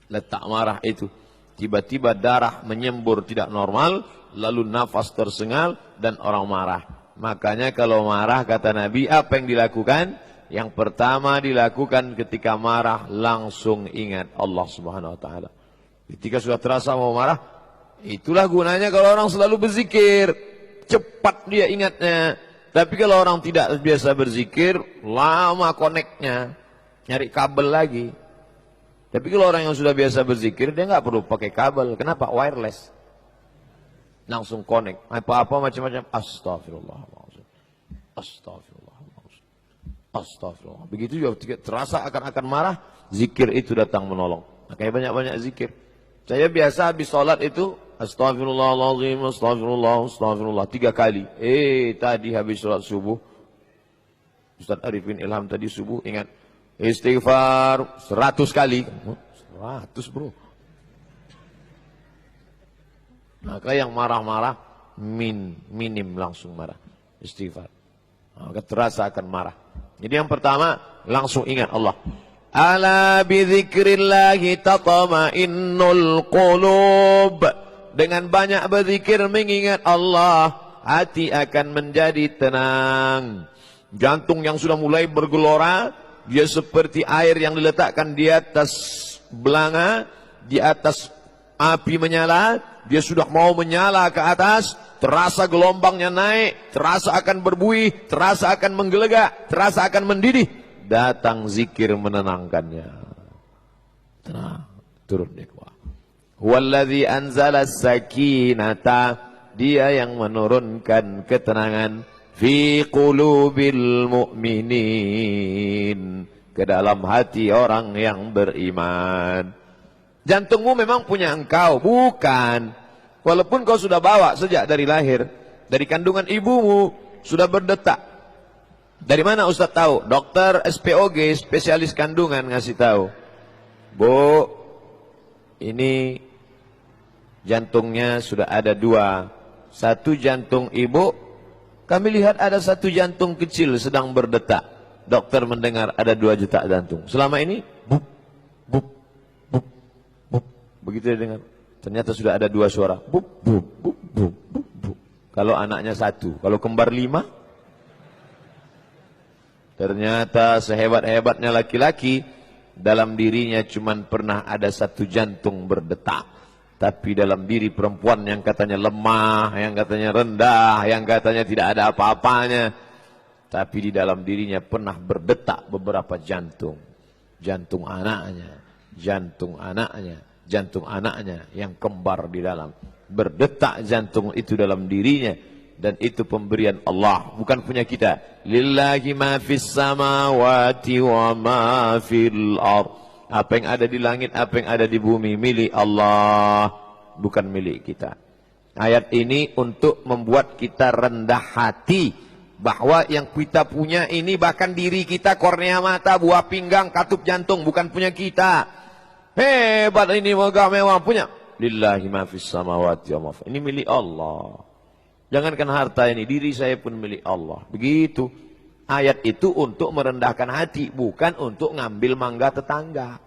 Letak marah itu. Tiba-tiba darah menyembur tidak normal, lalu nafas tersengal dan orang marah. Makanya kalau marah kata Nabi, apa yang dilakukan? Yang pertama dilakukan ketika marah, langsung ingat Allah Subhanahu wa taala. Ketika sudah terasa mau marah, itulah gunanya kalau orang selalu berzikir, cepat dia ingatnya. Tapi kalau orang tidak biasa berzikir, lama koneknya, nyari kabel lagi. Tapi kalau orang yang sudah biasa berzikir, dia nggak perlu pakai kabel. Kenapa? Wireless. Langsung connect. Apa-apa macam-macam. Astagfirullahaladzim. Astagfirullahaladzim. Astagfirullah. Begitu juga terasa akan marah, zikir itu datang menolong. Makanya banyak-banyak zikir. Saya biasa habis sholat itu, astagfirullahaladzim, astagfirullah, astagfirullah, 3 kali. Tadi habis sholat subuh, Ustaz Arifin Ilham tadi subuh, ingat. Istighfar 100 kali. 100 bro. Maka yang marah-marah minim langsung marah. Istighfar. Maka terasa akan marah. Jadi yang pertama langsung ingat Allah. Ala bidzikrillahi tatma'innul qulub. Dengan banyak berzikir mengingat Allah, hati akan menjadi tenang. Jantung yang sudah mulai bergelora, dia seperti air yang diletakkan di atas belanga, di atas api menyala, dia sudah mau menyala ke atas, terasa gelombangnya naik, terasa akan berbuih, terasa akan menggelegak, terasa akan mendidih. Datang zikir menenangkannya. Tenang, turun ikhwah. Huwallazi anzala sakinata, dia yang menurunkan ketenangan fi qulubil mu'minin, ke dalam hati orang yang beriman. Jantungmu memang punya engkau, bukan. Walaupun kau sudah bawa sejak dari lahir, dari kandungan ibumu sudah berdetak. Dari mana Ustaz tahu? Dokter SPOG, spesialis kandungan ngasih tahu. Bu, ini jantungnya sudah ada 2. Satu jantung ibu, kami lihat ada 1 jantung kecil sedang berdetak. Dokter mendengar ada 2 juta jantung. Selama ini, bup, bup, bup, bup. Begitu dia dengar. Ternyata sudah ada 2 suara. Bup, bup, bup, bup, bup, bup. Kalau anaknya 1, kalau kembar 5. Ternyata sehebat-hebatnya laki-laki, dalam dirinya cuma pernah ada 1 jantung berdetak. Tapi dalam diri perempuan yang katanya lemah, yang katanya rendah, yang katanya tidak ada apa-apanya, tapi di dalam dirinya pernah berdetak beberapa jantung. Jantung anaknya, jantung anaknya, jantung anaknya yang kembar di dalam. Berdetak jantung itu dalam dirinya. Dan itu pemberian Allah, bukan punya kita. Lillahi ma fis samawati wa ma fil ardh. Apa yang ada di langit, apa yang ada di bumi, milik Allah, bukan milik kita. Ayat ini untuk membuat kita rendah hati, bahwa yang kita punya ini bahkan diri kita, kornea mata, buah pinggang, katup jantung, bukan punya kita. Hebat ini, megah mewah punya. Lillahi ma fis samawati wa ma fil ardh. Ini milik Allah. Jangankan harta ini, diri saya pun milik Allah. Begitu. Ayat itu untuk merendahkan hati, bukan untuk ngambil mangga tetangga.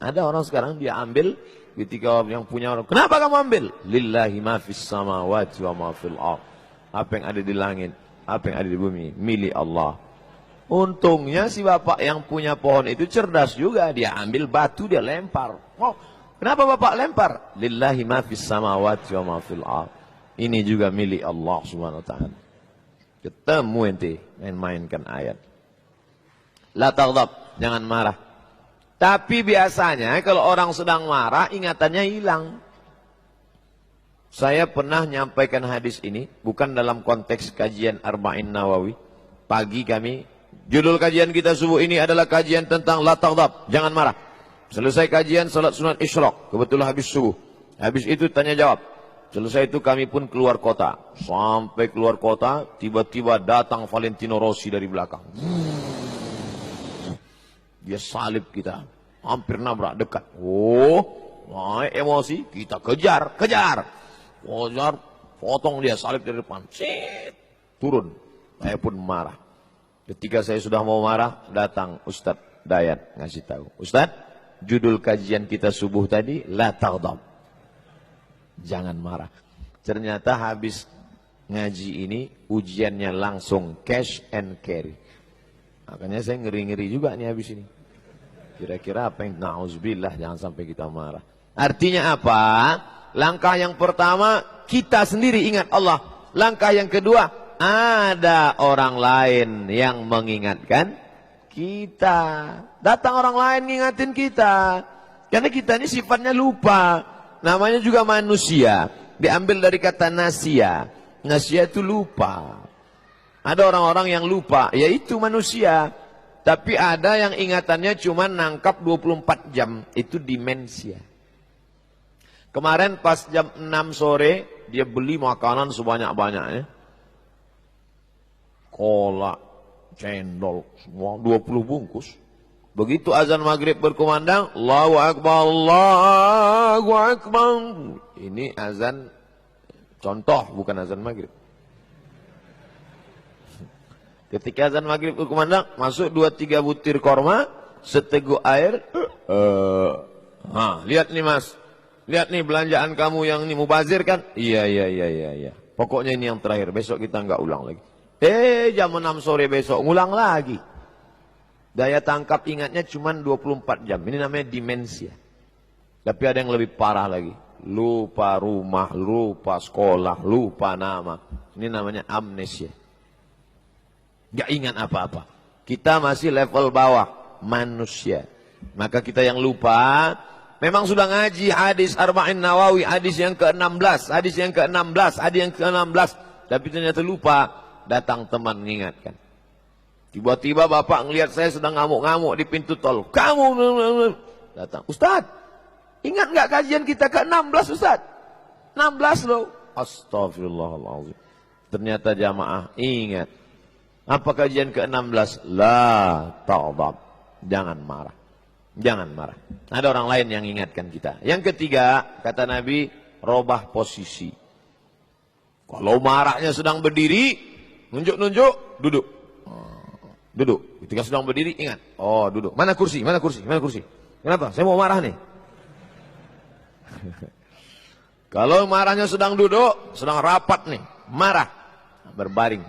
Ada orang sekarang dia ambil ketika yang punya orang, kenapa kamu ambil? Lillahi ma fis samawati wa ma fil ardh. Apa yang ada di langit, apa yang ada di bumi, milik Allah. Untungnya si bapak yang punya pohon itu cerdas juga, dia ambil batu dia lempar. Oh, kenapa bapak lempar? Lillahi ma fis samawati wa ma fil ardh. Ini juga milik Allah Subhanahu wa taala. Ketemu ente main-mainkan ayat. La taghdab, jangan marah. Tapi biasanya kalau orang sedang marah ingatannya hilang. Saya pernah menyampaikan hadis ini bukan dalam konteks kajian Arba'in Nawawi. Pagi kami, judul kajian kita subuh ini adalah kajian tentang la taghdab, jangan marah. Selesai kajian salat sunat isyraq, kebetulan habis subuh. Habis itu tanya jawab. Selesai itu kami pun keluar kota. Sampai keluar kota, tiba-tiba datang Valentino Rossi dari belakang. Dia salib kita. Hampir nabrak dekat. Oh, naik emosi. Kita kejar. Kejar, potong dia salib dari depan. Sit, turun. Saya pun marah. Ketika saya sudah mau marah, datang Ustadz Dayat ngasih tahu. Ustadz, judul kajian kita subuh tadi, la taghdab. Jangan marah. Ternyata habis ngaji ini ujiannya langsung cash and carry. Makanya saya ngeri-ngeri juga nih habis ini. Kira-kira apa yang na'udzubillah, jangan sampai kita marah. Artinya apa? Langkah yang pertama, kita sendiri ingat Allah. Langkah yang kedua, ada orang lain yang mengingatkan kita. Datang orang lain ngingatin kita. Karena kita ini sifatnya lupa. Namanya juga manusia. Diambil dari kata nasia. Nasia itu lupa. Ada orang-orang yang lupa, yaitu manusia. Tapi ada yang ingatannya cuma nangkap 24 jam. Itu demensia. Kemarin pas jam 6 sore, dia beli makanan sebanyak-banyaknya. Kolak, cendol, semua 20 bungkus. Begitu azan maghrib berkumandang, Allahu Akbar, Allahu Akbar. Ini azan contoh, bukan azan maghrib. Ketika azan maghrib berkumandang, masuk 2-3 butir korma, seteguk air. Lihat nih mas, lihat nih belanjaan kamu yang ini mubazir kan? Iya. Pokoknya ini yang terakhir, besok kita nggak ulang lagi. Jam 6 sore besok, ngulang lagi. Daya tangkap ingatnya cuma 24 jam. Ini namanya demensia. Tapi ada yang lebih parah lagi. Lupa rumah, lupa sekolah, lupa nama. Ini namanya amnesia. Gak ingat apa-apa. Kita masih level bawah, manusia. Maka kita yang lupa, memang sudah ngaji hadis Arba'in Nawawi, hadis yang ke-16, hadis yang ke-16, hadis yang ke-16. Tapi ternyata lupa, datang teman mengingatkan. Tiba-tiba bapak ngelihat saya sedang ngamuk-ngamuk di pintu tol. Kamu datang, Ustaz, ingat nggak kajian kita ke-16 Ustaz? 16 loh. Astagfirullahaladzim. Ternyata jamaah ingat. Apa kajian ke-16? La taghdab. Jangan marah. Jangan marah. Ada orang lain yang ingatkan kita. Yang ketiga, kata Nabi, robah posisi. Kalau marahnya sedang berdiri, nunjuk-nunjuk, duduk. Duduk. Ketika sedang berdiri, ingat. Oh, duduk. Mana kursi? Mana kursi? Mana kursi? Kenapa? Saya mau marah nih. Kalau marahnya sedang duduk, sedang rapat nih, marah, berbaring.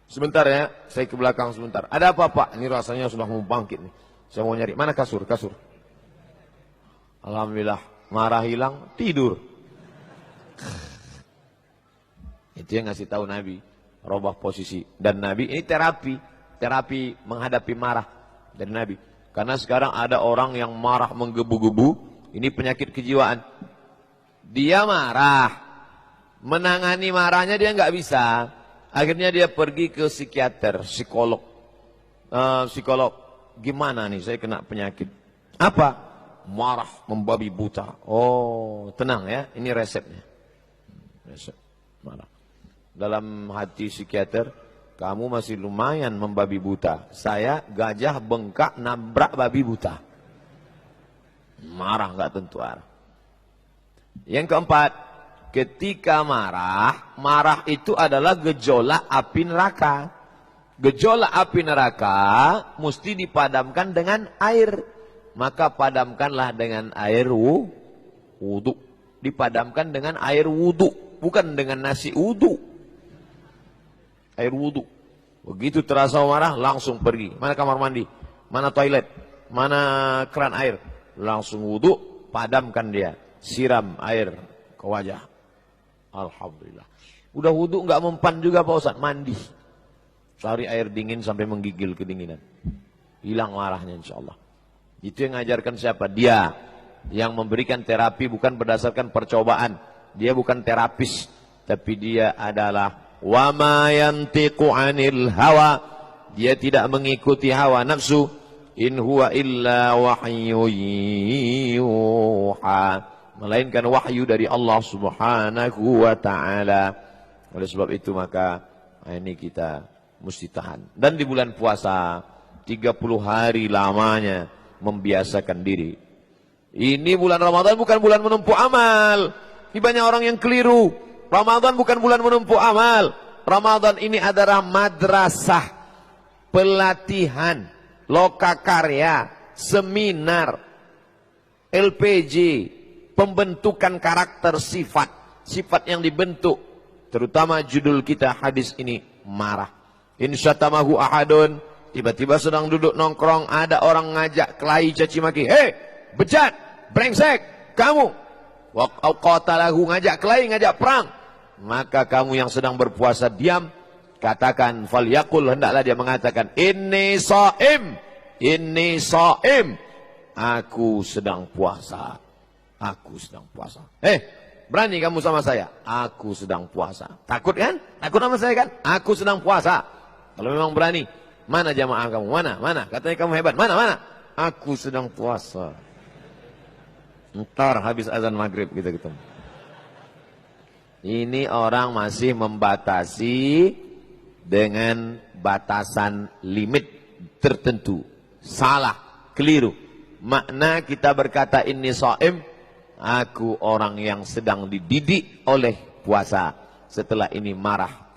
Sebentar ya, saya ke belakang sebentar. Ada apa Pak? Ini rasanya sudah mau bangkit nih. Saya mau nyari. Mana kasur? Kasur. Alhamdulillah, marah hilang, tidur. Itu yang ngasih tahu Nabi, robah posisi. Dan Nabi ini terapi menghadapi marah dari Nabi. Karena sekarang ada orang yang marah menggebu-gebu, ini penyakit kejiwaan. Dia marah, menangani marahnya dia nggak bisa. Akhirnya dia pergi ke psikiater, psikolog. Psikolog, gimana nih saya kena penyakit? Apa? Marah, membabi buta. Oh, tenang ya, ini resepnya. Resep, marah. Dalam hati psikiater, kamu masih lumayan membabi buta. Saya gajah bengkak nabrak babi buta. Marah nggak tentu arah. Yang keempat, ketika marah itu adalah gejolak api neraka. Gejolak api neraka mesti dipadamkan dengan air. Maka padamkanlah dengan air wudu. Dipadamkan dengan air wudu, bukan dengan nasi wudu. Air wudu. Begitu terasa marah, langsung pergi. Mana kamar mandi? Mana toilet? Mana keran air? Langsung wudu, padamkan dia. Siram air ke wajah. Alhamdulillah. Udah wudu nggak mempan juga Pak Ustaz, mandi. Cari air dingin sampai menggigil kedinginan. Hilang marahnya insya Allah. Itu yang ngajarkan siapa? Dia. Yang memberikan terapi bukan berdasarkan percobaan. Dia bukan terapis. Tapi dia adalah wa ma yantiqu 'anil hawa. Dia tidak mengikuti hawa nafsu. In huwa illa wahyu yuha. Melainkan wahyu dari Allah Subhanahu wa ta'ala. Oleh sebab itu maka ini kita mesti tahan. Dan di bulan puasa 30 hari lamanya membiasakan diri. Ini bulan Ramadan bukan bulan menumpuk amal. Ini banyak orang yang keliru. Ramadan bukan bulan menumpuk amal. Ramadan ini adalah madrasah, pelatihan, lokakarya, seminar, LPG, pembentukan karakter sifat yang dibentuk, terutama judul kita hadis ini marah. Insyatamahu ahadun, tiba-tiba sedang duduk nongkrong, ada orang ngajak kelahi caci maki, hei bejat, brengsek, kamu. Wa qatalahu, ngajak kelahi, ngajak perang. Maka kamu yang sedang berpuasa diam, katakan falyaqul, hendaklah dia mengatakan inni shaim, aku sedang puasa, aku sedang puasa. Berani kamu sama saya? Aku sedang puasa. Takut kan? Takut sama saya kan? Aku sedang puasa. Kalau memang berani, mana jamaah kamu? Mana? Katanya kamu hebat. Mana? Aku sedang puasa. Ntar habis azan maghrib kita ketemu. Ini orang masih membatasi dengan batasan limit tertentu. Salah, keliru. Makna kita berkata inni shaim, aku orang yang sedang dididik oleh puasa. Setelah ini marah.